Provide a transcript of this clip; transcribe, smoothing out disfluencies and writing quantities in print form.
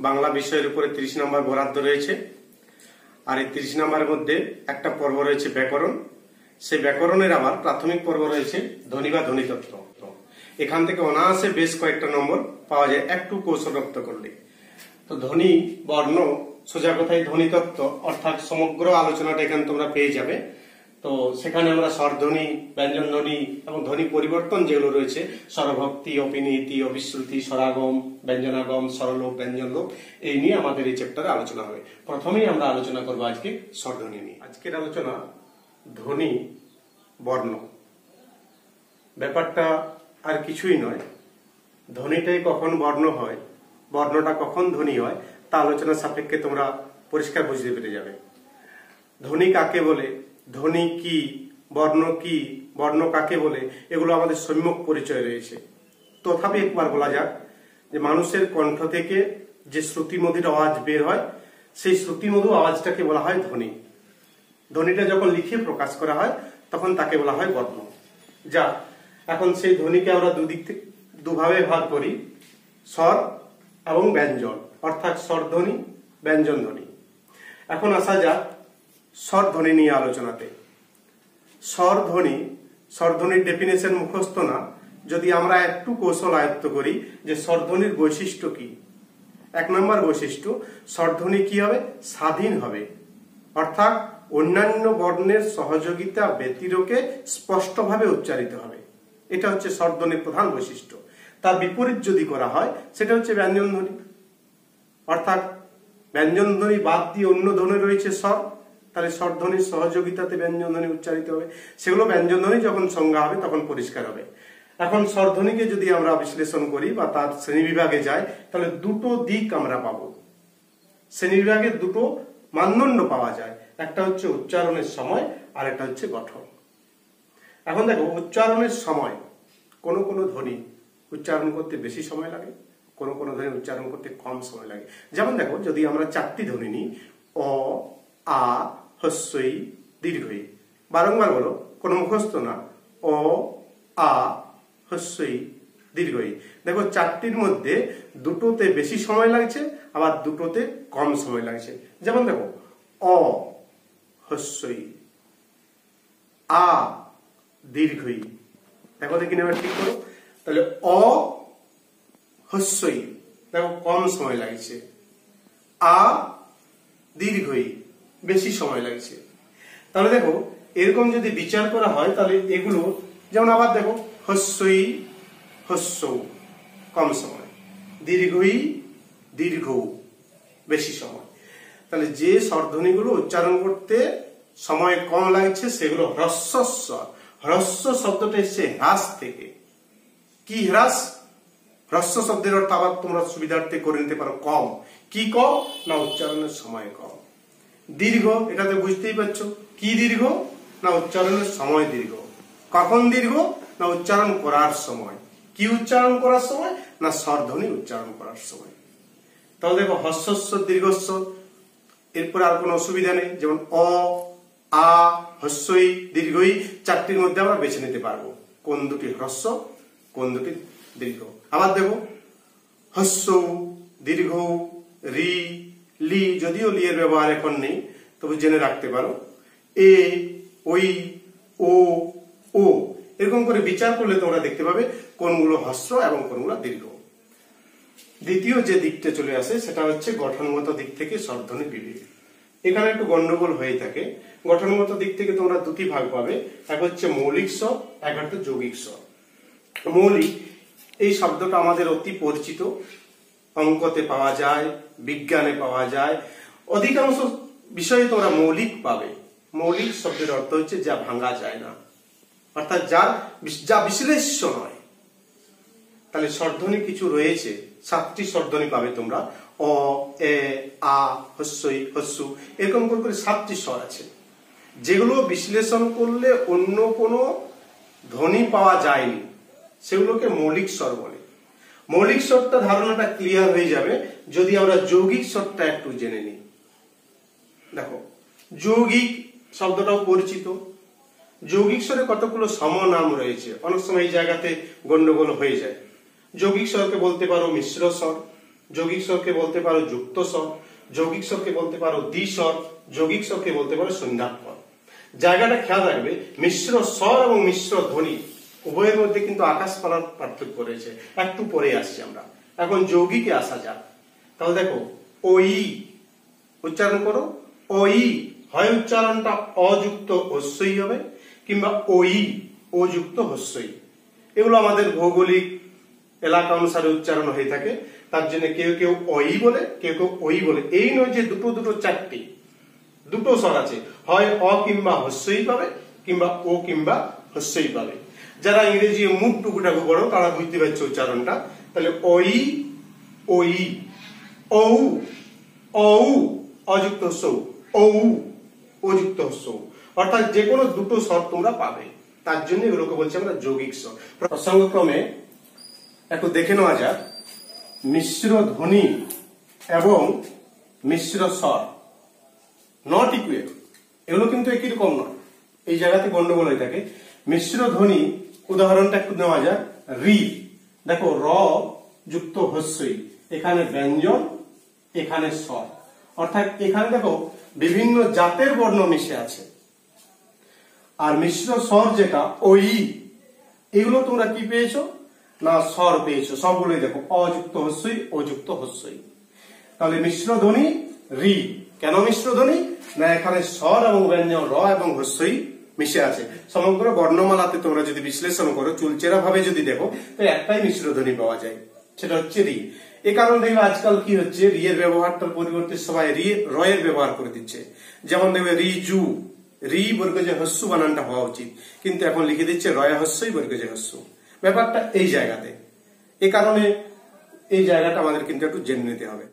বাংলা বিষয়ের উপরে 30 নম্বর বরাদ্দ রয়েছে। আর এই 30 নম্বরের মধ্যে একটা পর্ব রয়েছে ব্যাকরণ। সেই ব্যাকরণের আবার প্রাথমিক পর্ব রয়েছে ধ্বনি বা ধ্বনিতত্ত্ব। এখান থেকে অনায়াসে বেশ কয়েকটা নম্বর পাওয়া যায় একটু কৌশল রপ্ত করলে। তো ধ্বনি বর্ণ সোজা কথায় ধ্বনিতত্ত্ব অর্থাৎ সমগ্র আলোচনাটা এখানে তোমরা পেয়ে যাবে। তো সেখানে আমরা স্বরধ্বনি, ব্যঞ্জন ধ্বনি এবং ধ্বনি পরিবর্তন যেগুলো রয়েছে স্বরভক্তি, অপিনীতি, অবিশ্রুতি, স্বরাগম, ব্যঞ্জনাগম, স্বরলোপ, ব্যঞ্জনলোপ, এই নিয়ে আমাদের এই চ্যাপ্টারে আলোচনা হবে। প্রথমেই আমরা আলোচনা করবো আজকে স্বরধ্বনি নিয়ে। আজকের আলোচনা ধ্বনি বর্ণ। ব্যাপারটা আর কিছুই নয়, ধ্বনিটাই কখন বর্ণ হয়, বর্ণটা কখন ধ্বনি হয় তা আলোচনার সাপেক্ষে তোমরা পরিষ্কার বুঝতে পেরে যাবে। ধ্বনি কাকে বলে, ধ্বনি কি, বর্ণ কি, বর্ণ কাকে বলে, এগুলো আমাদের সম্যক পরিচয় রয়েছে। তথাপি একবার বলা যাক যে মানুষের কণ্ঠ থেকে যে শ্রুতিমধুর আওয়াজ বের হয় সেই শ্রুতিমধুর আওয়াজটাকে বলা হয় ধ্বনি। ধ্বনিটা যখন লিখে প্রকাশ করা হয় তখন তাকে বলা হয় বর্ণ। যা এখন সেই ধ্বনিকে আমরা দুভাবে ভাগ করি, স্বর এবং ব্যঞ্জন, অর্থাৎ স্বরধ্বনি, ব্যঞ্জন ধ্বনি। এখন আসা যাক স্বরধ্বনি নিয়ে আলোচনাতে। স্বরধ্বনির ডেফিনেশন মুখস্থ না, যদি আমরা একটু কৌশল আয়ত্ত করি যে স্বরধ্বনির বৈশিষ্ট্য কি। 1 নম্বর বৈশিষ্ট্য, স্বরধ্বনি কি হবে, স্বাধীন হবে, অর্থাৎ অন্যান্য বর্ণের সহযোগিতা ব্যতিরেকে স্পষ্টভাবে উচ্চারিত হবে। এটা হচ্ছে স্বরধ্বনির প্রধান বৈশিষ্ট্য। তার বিপরীত যদি করা হয় সেটা হচ্ছে ব্যঞ্জন ধ্বনি, অর্থাৎ ব্যঞ্জন ধ্বনি বাদ দিয়ে অন্য ধ্বনি রয়েছে স্বর, তাহলে স্বরধ্বনির সহযোগিতাতে ব্যঞ্জন ধ্বনি উচ্চারিত হবে। সেগুলো ব্যঞ্জন ধ্বনি যখন সংজ্ঞা হবে তখন পরিষ্কার হবে। এখন স্বরধ্বনিকে যদি আমরা বিশ্লেষণ করি বা তার শ্রেণীবিভাগে যাই তাহলে দুটো দিক আমরা পাবো। শ্রেণীবিভাগে দুটো মানদণ্ড পাওয়া যায়, একটা হচ্ছে উচ্চারণের সময় আর একটা হচ্ছে গঠন। এখন দেখো, উচ্চারণের সময় কোনো কোনো ধ্বনি উচ্চারণ করতে বেশি সময় লাগে, কোনো কোনো ধ্বনি উচ্চারণ করতে কম সময় লাগে। যেমন দেখো, যদি আমরা 4টি ধ্বনি নিই, অ, আ, হস্যই, দীর্ঘই, বারংবার বলো, কোনো মুখস্থ না, অ, আ, হস্যই, দীর্ঘই। দেখো 4টির মধ্যে দুটোতে বেশি সময় লাগছে, আবার দুটোতে কম সময় লাগছে। যেমন দেখো, অ, হস্যই, আ, দীর্ঘই। দেখো দেখি এবার ঠিক করো। তাহলে অ, হস্যই, দেখো কম সময় লাগছে, আ, দীর্ঘই, বেশি সময় লাগছে। তাহলে দেখো, এরকম যদি বিচার করা হয় তাহলে এগুলো, যেমন আবার দেখো, হস্যই, হস্য, কম সময়, দীর্ঘই, দীর্ঘ, বেশি সময়। তাহলে যে স্বরধ্বনিগুলো উচ্চারণ করতে সময় কম লাগছে সেগুলো হ্রস্বস্বর। হ্রস্ব শব্দটা এসছে হ্রাস থেকে। কি হ্রাস? হ্রস্ব শব্দের অর্থ আবার তোমরা সুবিধার্থে করে নিতে পারো কম। কি কম? না উচ্চারণের সময় কম। দীর্ঘ, এটাতে বুঝতেই পারছো কি দীর্ঘ, না উচ্চারণের সময় দীর্ঘ। কখন দীর্ঘ? না উচ্চারণ করার সময়। কি উচ্চারণ করার সময়? না স্বরধ্বনি উচ্চারণ করার সময়। তাহলে দেখো, হ্রস্বস্বর, দীর্ঘস্বর, এরপরে আর কোনো অসুবিধা নেই। যেমন অ, আ, হস্যই, দীর্ঘই, 4টির মধ্যে আমরা বেছে নিতে পারবো কোন দুটি হ্রস্ব, কোন দুটি দীর্ঘ। আবার দেখো, হস্য, দীর্ঘ, রি, লি, যদিও লি এর ব্যবহার এখন নেই তবু জেনে রাখতে পারো, এ, ওই, ও, ও, এরকম করে বিচার করলে তোমরা দেখতে পাবে কোনগুলো হ্রস্ব এবং কোনগুলো দীর্ঘ। দ্বিতীয় যে দিকটা চলে আসে সেটা হচ্ছে গঠনগত দিক থেকে স্বরধ্বনি বিবেক। এখানে একটু গন্ডগোল হয়ে থাকে। গঠনগত দিক থেকে তোমরা দুটি ভাগ পাবে, এক হচ্ছে মৌলিক স্বর, এক হচ্ছে যৌগিক স্বর। মৌলিক এই শব্দটা আমাদের অতি পরিচিত, অঙ্কতে পাওয়া যায়, বিজ্ঞানে পাওয়া যায়, অধিকাংশ বিষয়ে তোমরা মৌলিক পাবে। মৌলিক শব্দের অর্থ হচ্ছে যা ভাঙা যায় না, অর্থাৎ যা বিশ্লেষ্য নয়। তাহলে স্বরধ্বনি কিছু রয়েছে, 7টি স্বরধ্বনি পাবে তোমরা, অ, এ, আ, হস্যই, হস্যু, এরকম করে 7টি স্বর আছে যেগুলো বিশ্লেষণ করলে অন্য কোনো ধ্বনি পাওয়া যায়নি, সেগুলোকে মৌলিক স্বর বলে। মৌলিক স্বরটা ধারণাটা ক্লিয়ার হয়ে যাবে যদি আমরা যৌগিক স্বরটা একটু জেনে নিই। দেখো, যৌগিক শব্দটাও পরিচিত। যৌগিক স্বরে কতগুলো সমনাম রয়েছে, অনেক সময় এই জায়গাতে গন্ডগোল হয়ে যায়। যৌগিক স্বরকে বলতে পারো মিশ্র স্বর, যৌগিক স্বরকে বলতে পারো যুক্ত স্বর, যৌগিক স্বরকে বলতে পারো দ্বিস্বর, যৌগিক স্বরকে বলতে পারো সন্ধ্যাক্ষর। জায়গাটা খেয়াল রাখবে, মিশ্র স্বর এবং মিশ্র ধ্বনি উভয়ের মধ্যে কিন্তু আকাশ পাতাল পার্থক্য রয়েছে, একটু পরে আসছি আমরা। এখন যৌগিকে আসা যাক। তাহলে দেখো ওই উচ্চারণ করো, ওই হয় উচ্চারণটা অযুক্ত হস্যই হবে কিংবা ওই ও যুক্ত হস্যই। এগুলো আমাদের ভৌগোলিক এলাকা অনুসারে উচ্চারণ হয়ে থাকে, তার জন্য কেউ কেউ ওই বলে, কেউ কেউ ওই বলে। এই নয় যে দুটো দুটো চারটি, দুটো স্বর আছে, হয় অ কিংবা হস্যই পাবে কিংবা ও কিংবা হস্যই পাবে। যারা ইংরেজি মুখ টুকুটাকু পড়ো তারা বুঝতে পারছে উচ্চারণটা। তাহলে ওই ওই, ঔ ঔ অযুক্ত হস্য, ঔ ও যুক্ত হস্য, অর্থাৎ যে কোনো দুটো স্বর তোমরা পাবে, তার জন্য এগুলোকে বলছি আমরা যৌগিক স্বর। প্রসঙ্গক্রমে একটু দেখে নেওয়া যাক মিশ্র ধ্বনি এবং মিশ্র স্বর নট ইকুয়াল, এগুলো কিন্তু একই রকম নয়, এই জায়গাতে গন্ডগোল হয়ে থাকে। মিশ্র ধ্বনি উদাহরণটা একটু নেওয়া যাক, রি, দেখো র যুক্ত হস্যই, এখানে ব্যঞ্জন এখানে স্বর, অর্থাৎ এখানে দেখো বিভিন্ন জাতের বর্ণ মিশে আছে। আর মিশ্র স্বর যেটা ওই, এগুলো তোমরা কি পেয়েছো না স্বর পেয়েছো, সবগুলোই দেখো অযুক্ত হস্যই অযুক্ত হস্যই। তাহলে মিশ্র ধ্বনি রি, কেন মিশ্র ধ্বনি না এখানে স্বর এবং ব্যঞ্জন র এবং হস্যই মিশে আছে। সমগ্র বর্ণমালাতে তোমরা যদি বিশ্লেষণ করো চুলচেরা ভাবে যদি দেখো তো একটাই মিশ্র ধ্বনি পাওয়া যায়, সেটা হচ্ছে রি। এ কারণে দেখবে আজকাল কি হচ্ছে, রি এর ব্যবহারটার পরিবর্তে সবাই র এর ব্যবহার করে দিচ্ছে। যেমন দেখবে রিজু, রি বর্গজে হস্য বানানটা হওয়া উচিত, কিন্তু এখন লিখে দিচ্ছে রয় হস্যই বর্গজে হস্য। ব্যাপারটা এই জায়গাতে, এ কারণে এই জায়গাটা আমাদের কিন্তু একটু জেনে নিতে হবে।